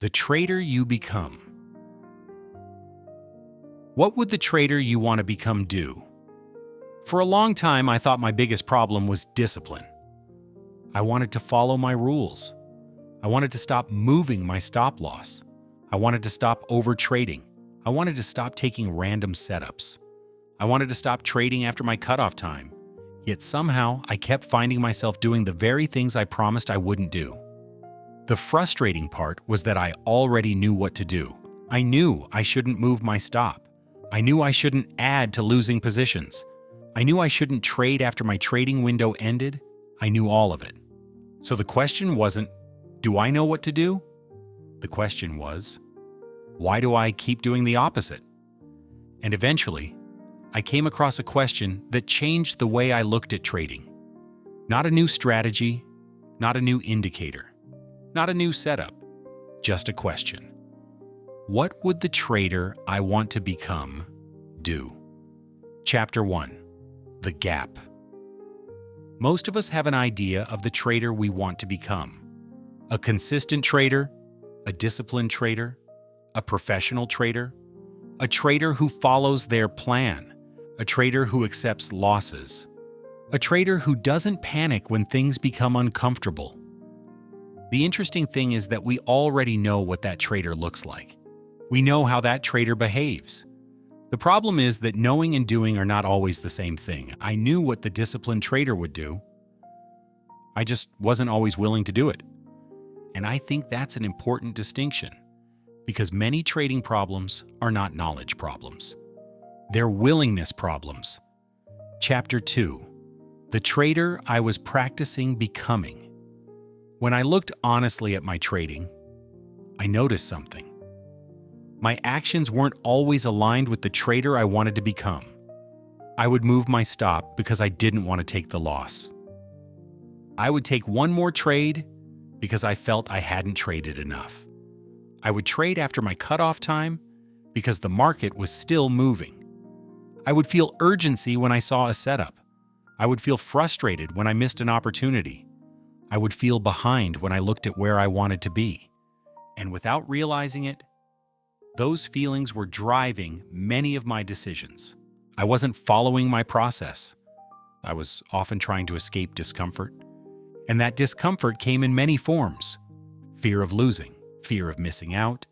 The trader you become. What would the trader you want to become do? For a long time, I thought my biggest problem was discipline. I wanted to follow my rules. I wanted to stop moving my stop loss. I wanted to stop overtrading. I wanted to stop taking random setups. I wanted to stop trading after my cutoff time. Yet somehow, I kept finding myself doing the very things I promised I wouldn't do. The frustrating part was that I already knew what to do. I knew I shouldn't move my stop. I knew I shouldn't add to losing positions. I knew I shouldn't trade after my trading window ended. I knew all of it. So the question wasn't, do I know what to do? The question was, why do I keep doing the opposite? And eventually, I came across a question that changed the way I looked at trading. Not a new strategy, not a new indicator, not a new setup, just a question. What would the trader I want to become do? Chapter 1. The Gap. Most of us have an idea of the trader we want to become. A consistent trader, a disciplined trader, a professional trader, a trader who follows their plan, a trader who accepts losses, a trader who doesn't panic when things become uncomfortable. The interesting thing is that we already know what that trader looks like. We know how that trader behaves. The problem is that knowing and doing are not always the same thing. I knew what the disciplined trader would do. I just wasn't always willing to do it. And I think that's an important distinction, because many trading problems are not knowledge problems. They're willingness problems. Chapter 2. The trader I was practicing becoming. When I looked honestly at my trading, I noticed something. My actions weren't always aligned with the trader I wanted to become. I would move my stop because I didn't want to take the loss. I would take one more trade because I felt I hadn't traded enough. I would trade after my cutoff time because the market was still moving. I would feel urgency when I saw a setup. I would feel frustrated when I missed an opportunity. I would feel behind when I looked at where I wanted to be. And without realizing it, those feelings were driving many of my decisions. I wasn't following my process. I was often trying to escape discomfort. And that discomfort came in many forms. Fear of losing, fear of missing out,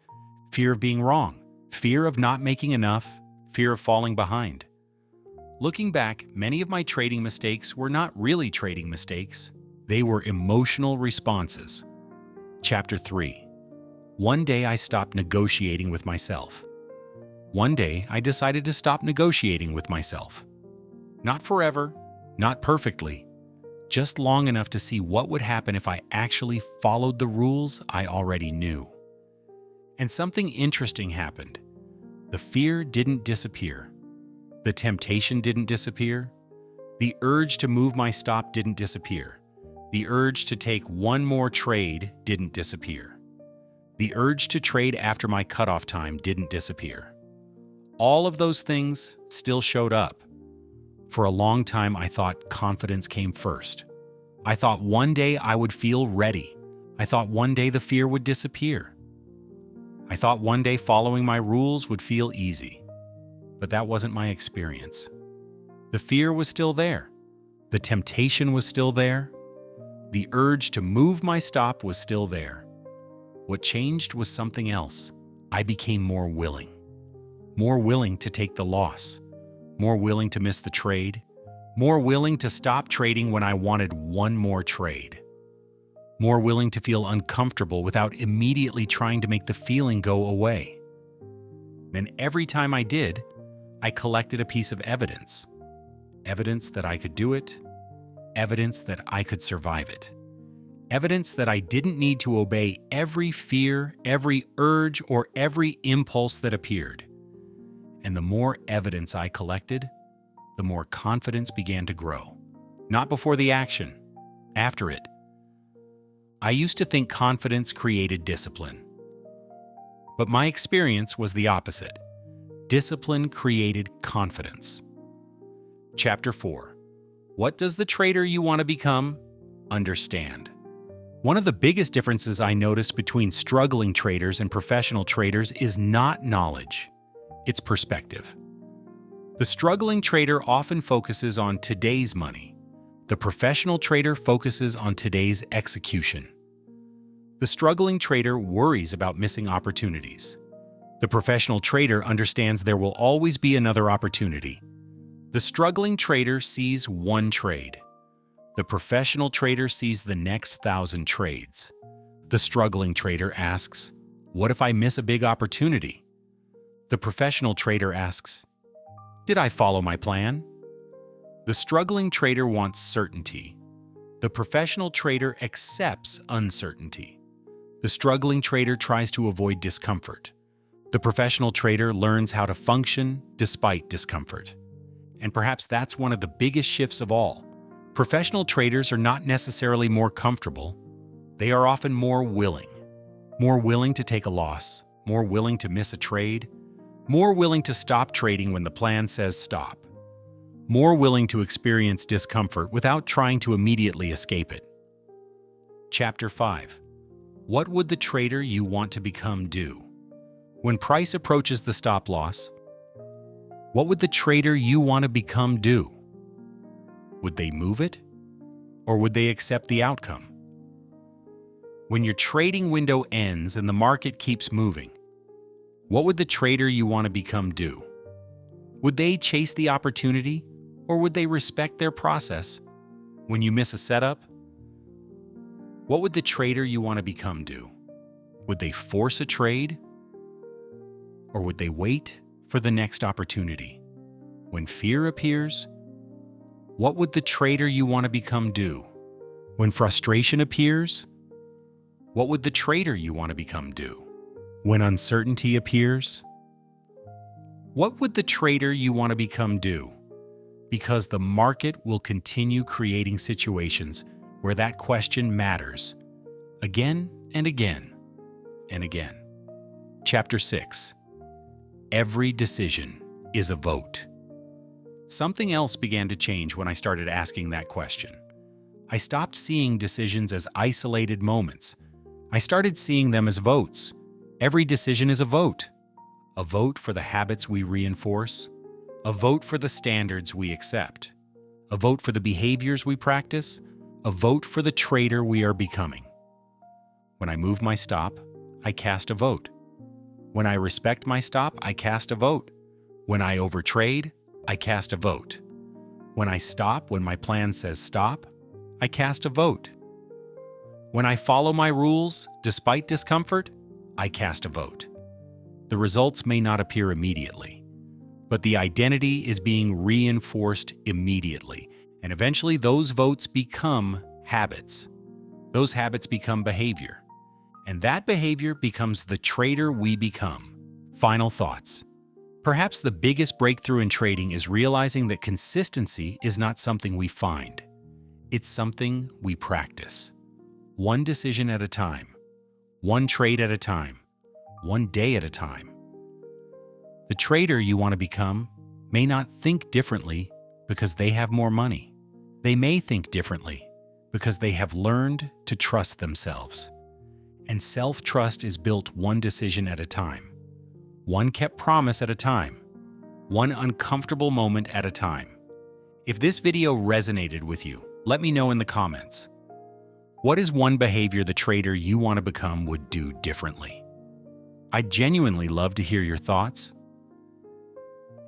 fear of being wrong, fear of not making enough, fear of falling behind. Looking back, many of my trading mistakes were not really trading mistakes. They were emotional responses. Chapter 3. One day I stopped negotiating with myself. One day I decided to stop negotiating with myself. Not forever, not perfectly, just long enough to see what would happen if I actually followed the rules I already knew. And something interesting happened. The fear didn't disappear. The temptation didn't disappear. The urge to move my stop didn't disappear. The urge to take one more trade didn't disappear. The urge to trade after my cutoff time didn't disappear. All of those things still showed up. For a long time, I thought confidence came first. I thought one day I would feel ready. I thought one day the fear would disappear. I thought one day following my rules would feel easy. But that wasn't my experience. The fear was still there. The temptation was still there. The urge to move my stop was still there. What changed was something else. I became more willing. More willing to take the loss. More willing to miss the trade. More willing to stop trading when I wanted one more trade. More willing to feel uncomfortable without immediately trying to make the feeling go away. And every time I did, I collected a piece of evidence. Evidence that I could do it. Evidence that I could survive it. Evidence that I didn't need to obey every fear, every urge, or every impulse that appeared. And the more evidence I collected, the more confidence began to grow. Not before the action, after it. I used to think confidence created discipline. But my experience was the opposite. Discipline created confidence. Chapter 4. What does the trader you want to become understand? One of the biggest differences I noticed between struggling traders and professional traders is not knowledge, it's perspective. The struggling trader often focuses on today's money. The professional trader focuses on today's execution. The struggling trader worries about missing opportunities. The professional trader understands there will always be another opportunity. The struggling trader sees one trade. The professional trader sees the next 1,000 trades. The struggling trader asks, "What if I miss a big opportunity?" The professional trader asks, "Did I follow my plan?" The struggling trader wants certainty. The professional trader accepts uncertainty. The struggling trader tries to avoid discomfort. The professional trader learns how to function despite discomfort. And perhaps that's one of the biggest shifts of all. Professional traders are not necessarily more comfortable. They are often more willing to take a loss, more willing to miss a trade, more willing to stop trading when the plan says stop, more willing to experience discomfort without trying to immediately escape it. Chapter 5. What would the trader you want to become do? When price approaches the stop loss, what would the trader you want to become do? Would they move it? Or would they accept the outcome? When your trading window ends and the market keeps moving, what would the trader you want to become do? Would they chase the opportunity, or would they respect their process? When you miss a setup, what would the trader you want to become do? Would they force a trade? Or would they wait for the next opportunity? When fear appears, what would the trader you want to become do? When frustration appears, what would the trader you want to become do? When uncertainty appears, what would the trader you want to become do? Because the market will continue creating situations where that question matters again and again and again. Chapter 6. Every decision is a vote. Something else began to change when I started asking that question. I stopped seeing decisions as isolated moments. I started seeing them as votes. Every decision is a vote. A vote for the habits we reinforce. A vote for the standards we accept. A vote for the behaviors we practice. A vote for the trader we are becoming. When I move my stop, I cast a vote. When I respect my stop, I cast a vote. When I overtrade, I cast a vote. When I stop when my plan says stop, I cast a vote. When I follow my rules, despite discomfort, I cast a vote. The results may not appear immediately, but the identity is being reinforced immediately, and eventually those votes become habits. Those habits become behavior, and that behavior becomes the trader we become. Final thoughts. Perhaps the biggest breakthrough in trading is realizing that consistency is not something we find. It's something we practice. One decision at a time, one trade at a time, one day at a time. The trader you want to become may not think differently because they have more money. They may think differently because they have learned to trust themselves. And self-trust is built one decision at a time, one kept promise at a time, one uncomfortable moment at a time. If this video resonated with you, let me know in the comments. What is one behavior the trader you want to become would do differently? I'd genuinely love to hear your thoughts.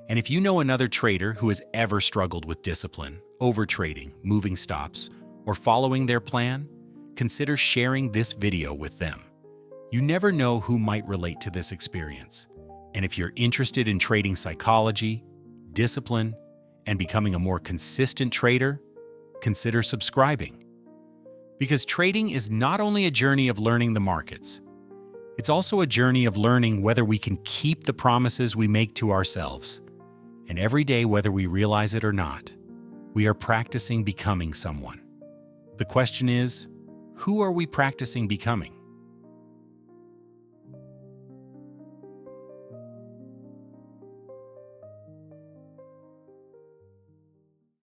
And if you know another trader who has ever struggled with discipline, overtrading, moving stops, or following their plan, consider sharing this video with them. You never know who might relate to this experience. And if you're interested in trading psychology, discipline, and becoming a more consistent trader, consider subscribing. Because trading is not only a journey of learning the markets, it's also a journey of learning whether we can keep the promises we make to ourselves. And every day, whether we realize it or not, we are practicing becoming someone. The question is, who are we practicing becoming?